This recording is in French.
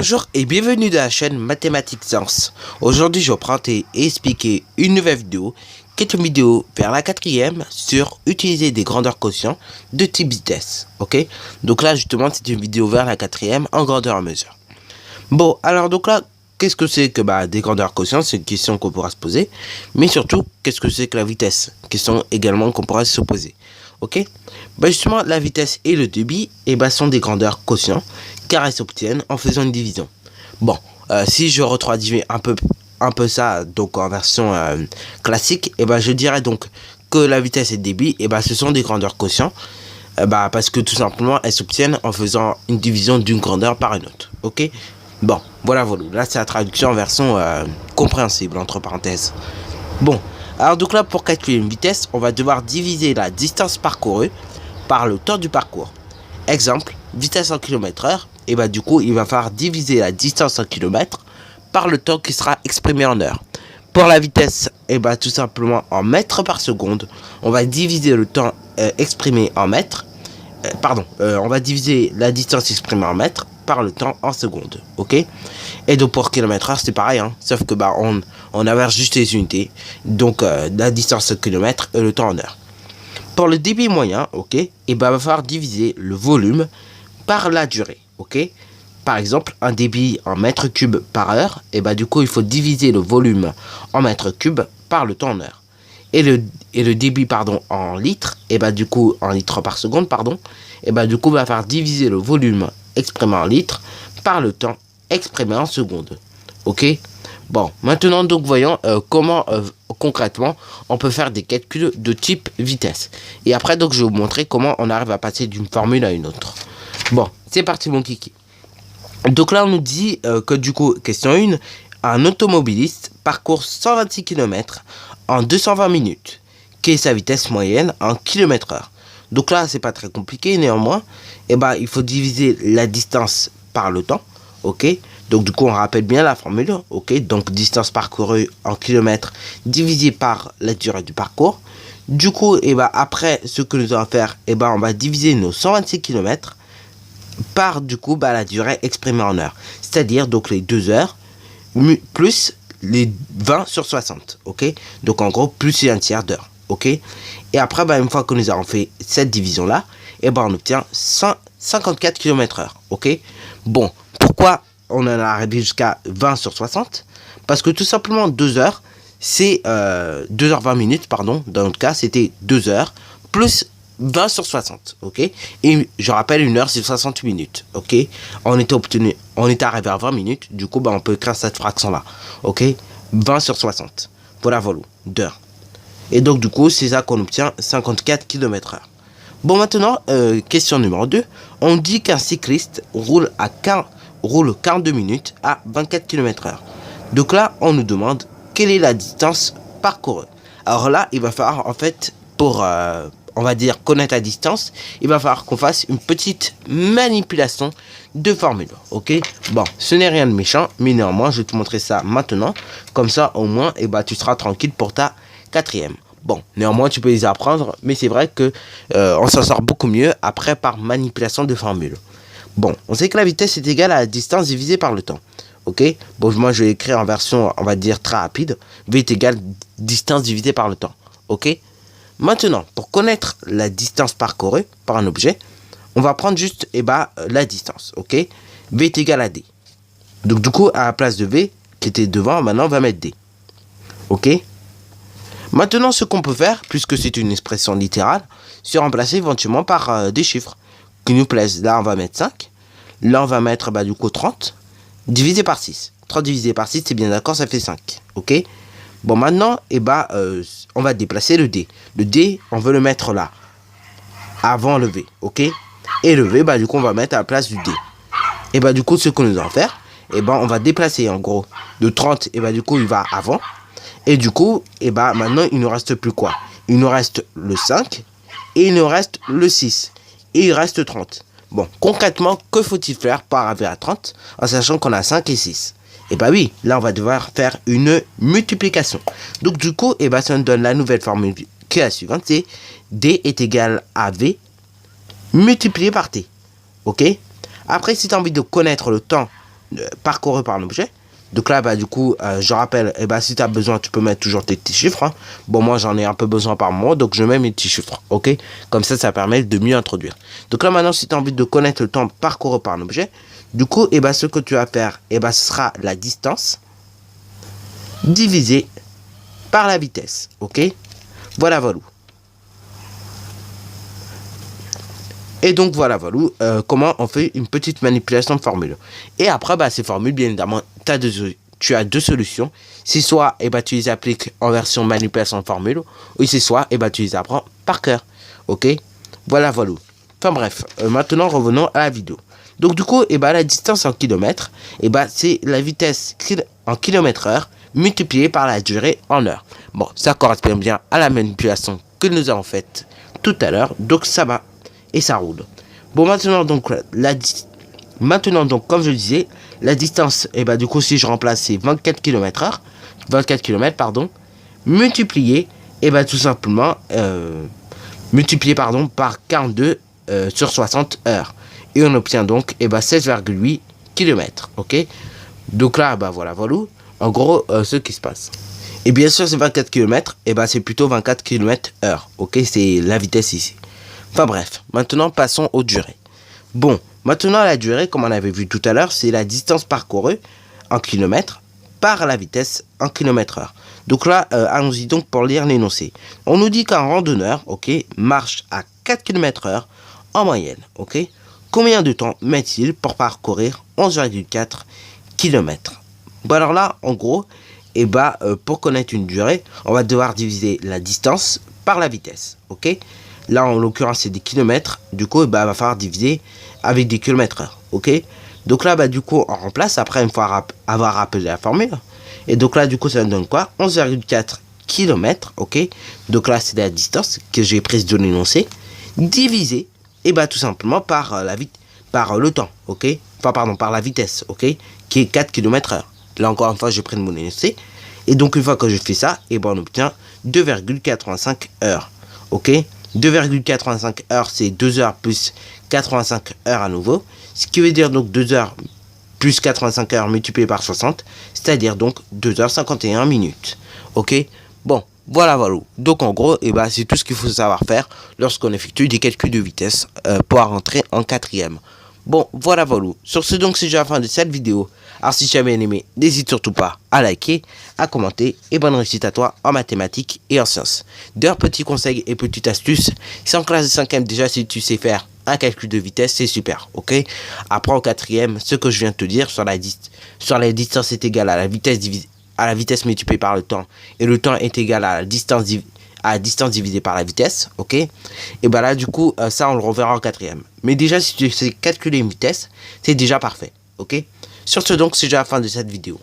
Bonjour et bienvenue dans la chaîne Mathématiques Science. Aujourd'hui je vais présenter et expliquer une nouvelle vidéo qui est une vidéo vers la quatrième sur utiliser des grandeurs quotients de type vitesse. Ok, donc là justement c'est une vidéo vers la quatrième en grandeur à mesure. Bon alors donc là qu'est-ce que c'est que des grandeurs quotients? C'est une question qu'on pourra se poser, mais surtout qu'est-ce que c'est que la vitesse? Question également qu'on pourra se poser. Ok, justement la vitesse et le débit sont des grandeurs quotients car elles s'obtiennent en faisant une division. Bon, si je retraduis un peu ça donc en version classique, je dirais donc que la vitesse et le débit ce sont des grandeurs quotients parce que tout simplement elles s'obtiennent en faisant une division d'une grandeur par une autre. Ok, bon voilà, là c'est la traduction en version compréhensible entre parenthèses. Bon, alors donc là pour calculer une vitesse on va devoir diviser la distance parcourue par le temps du parcours. Exemple, vitesse en km/h, du coup il va falloir diviser la distance en kilomètres par le temps qui sera exprimé en heures. Pour la vitesse, tout simplement en mètres par seconde, on va diviser le temps exprimé en mètres, on va diviser la distance exprimée en mètres par le temps en secondes, ok. Et donc pour km/h c'est pareil, hein, sauf que on inverse juste les unités, donc la distance en kilomètres et le temps en heures. Pour le débit moyen, ok, il va falloir diviser le volume par la durée, ok. Par exemple, un débit en mètres cubes par heure, du coup, il faut diviser le volume en mètres cubes par le temps en heure. Et le débit, en litres, du coup, en litres par seconde, du coup, il va falloir diviser le volume exprimé en litres par le temps exprimé en secondes, ok. Bon, maintenant donc voyons comment concrètement on peut faire des calculs de type vitesse. Et après donc je vais vous montrer comment on arrive à passer d'une formule à une autre. Bon, c'est parti mon kiki. Donc là on nous dit que du coup, question 1, un automobiliste parcourt 126 km en 220 minutes. Quelle est sa vitesse moyenne en km/h? Donc là c'est pas très compliqué, néanmoins, il faut diviser la distance par le temps, ok. Donc du coup on rappelle bien la formule, ok. Donc distance parcourue en kilomètres divisé par la durée du parcours. Du coup après ce que nous allons faire, on va diviser nos 126 km par du coup la durée exprimée en heures. C'est-à-dire donc les 2 heures plus les 20 sur 60, ok. Donc en gros plus un tiers d'heure, ok. Et après une fois que nous avons fait cette division là, on obtient 154 km/h, ok. Bon, pourquoi on en a arrivé jusqu'à 20 sur 60? Parce que tout simplement 2 heures, c'est 2h20 minutes, pardon. Dans notre cas, c'était 2 heures plus 20 sur 60, ok. Et je rappelle, 1 heure, c'est 60 minutes, ok. On était arrivé à 20 minutes, du coup, on peut écrire cette fraction-là, ok. 20 sur 60, voilà, d'heures. Et donc, du coup, c'est ça qu'on obtient, 54 km/h. Bon, maintenant, question numéro 2. On dit qu'un cycliste roule 42 minutes à 24 km/h. Donc là, on nous demande quelle est la distance parcourue. Alors là, il va falloir, en fait, pour, on va dire, connaître la distance, il va falloir qu'on fasse une petite manipulation de formule, ok. Bon, ce n'est rien de méchant, mais néanmoins, je vais te montrer ça maintenant. Comme ça, au moins, tu seras tranquille pour ta quatrième. Bon, néanmoins, tu peux les apprendre, mais c'est vrai que on s'en sort beaucoup mieux après par manipulation de formule. Bon, on sait que la vitesse est égale à la distance divisée par le temps. Ok. Bon, moi, je vais écrire en version, on va dire, très rapide. V est égal distance divisée par le temps. Ok. Maintenant, pour connaître la distance parcourue par un objet, on va prendre juste la distance. Ok. V est égal à D. Donc, du coup, à la place de V, qui était devant, maintenant, on va mettre D. Ok. Maintenant, ce qu'on peut faire, puisque c'est une expression littérale, c'est remplacer éventuellement par des chiffres qui nous plaisent. Là, on va mettre 5. Là, on va mettre du coup 30 divisé par 6. 30 divisé par 6, c'est bien d'accord, ça fait 5. Ok. Bon, maintenant, on va déplacer le D. Le D, on veut le mettre là, avant le V. Ok. Et le V, du coup, on va mettre à la place du D. Et du coup, ce que nous allons faire, on va déplacer en gros de 30, du coup, il va avant. Et du coup, maintenant, il ne reste plus quoi? Il nous reste le 5 et il nous reste le 6. Et il reste 30. Bon, concrètement, que faut-il faire pour arriver à 30 en sachant qu'on a 5 et 6? Oui, là, on va devoir faire une multiplication. Donc, du coup, ça nous donne la nouvelle formule qui est la suivante, c'est D est égal à V multiplié par T. Ok. Après, si tu as envie de connaître le temps parcouru par l'objet. Donc là, bah, du coup, je rappelle, si tu as besoin, tu peux mettre toujours tes petits chiffres. Hein. Bon, moi, j'en ai un peu besoin par moment, donc je mets mes petits chiffres, ok? Comme ça permet de mieux introduire. Donc là, maintenant, si tu as envie de connaître le temps parcouru par un objet, du coup, ce que tu vas faire, ce sera la distance divisée par la vitesse, ok? Voilà. Et donc voilà, comment on fait une petite manipulation de formule. Et après, ces formules, bien évidemment, tu as deux solutions. C'est soit tu les appliques en version manipulation de formule, ou c'est soit tu les apprends par cœur. Ok? Voilà. Enfin bref, maintenant revenons à la vidéo. Donc du coup, la distance en kilomètres, c'est la vitesse en kilomètres/heure multipliée par la durée en heure. Bon, ça correspond bien à la manipulation que nous avons faite tout à l'heure. Donc ça va. Et ça roule. Bon, maintenant, donc, comme je disais, la distance, du coup, si je remplace, c'est 24 km/h, 24 km, pardon, multiplié, tout simplement, par 42 sur 60 heures. Et on obtient donc, 16,8 km, ok? Donc là, voilà. En gros, ce qui se passe. Et bien sûr, c'est 24 km, c'est plutôt 24 km/h, ok? C'est la vitesse ici. Enfin bref, maintenant passons aux durées. Bon, maintenant la durée, comme on avait vu tout à l'heure, c'est la distance parcourue en kilomètres par la vitesse en kilomètres/heure. Donc là, allons-y donc pour lire l'énoncé. On nous dit qu'un randonneur, ok, marche à 4 km/h en moyenne, ok. Combien de temps met-il pour parcourir 11,4 km? Bon alors là, en gros, pour connaître une durée, on va devoir diviser la distance par la vitesse, ok. Là, en l'occurrence, c'est des kilomètres. Du coup, va falloir diviser avec des kilomètres/heure. Ok? Donc là, du coup, on remplace après une fois avoir rappelé la formule. Et donc là, du coup, ça donne quoi? 11,4 km. Ok? Donc là, c'est la distance que j'ai prise de l'énoncé. Divisé, tout simplement par par le temps. Ok? Enfin, pardon, par la vitesse. Ok? Qui est 4 km/h. Là, encore une fois, j'ai pris mon énoncé. Et donc, une fois que je fais ça, on obtient 2,85 heures. Ok? 2,85 heures, c'est 2 heures plus 85 heures à nouveau. Ce qui veut dire donc 2 heures plus 85 heures multiplié par 60, c'est-à-dire donc 2h51 minutes. Ok? Bon, voilà. Donc en gros, c'est tout ce qu'il faut savoir faire lorsqu'on effectue des calculs de vitesse pour rentrer en quatrième. Bon, voilà. Sur ce, donc, c'est déjà la fin de cette vidéo. Alors, si tu as bien aimé, n'hésite surtout pas à liker, à commenter, et bonne réussite à toi en mathématiques et en sciences. D'ailleurs, petits conseils et petites astuces, si en classe de 5e, déjà, si tu sais faire un calcul de vitesse, c'est super, ok? Après, en quatrième, ce que je viens de te dire sur la distance est égale à la vitesse multipliée par le temps, et le temps est égal à la distance divisée par la vitesse, ok? Et là, du coup, ça, on le reverra en quatrième. Mais déjà, si tu sais calculer une vitesse, c'est déjà parfait, ok? Sur ce, donc, c'est déjà la fin de cette vidéo.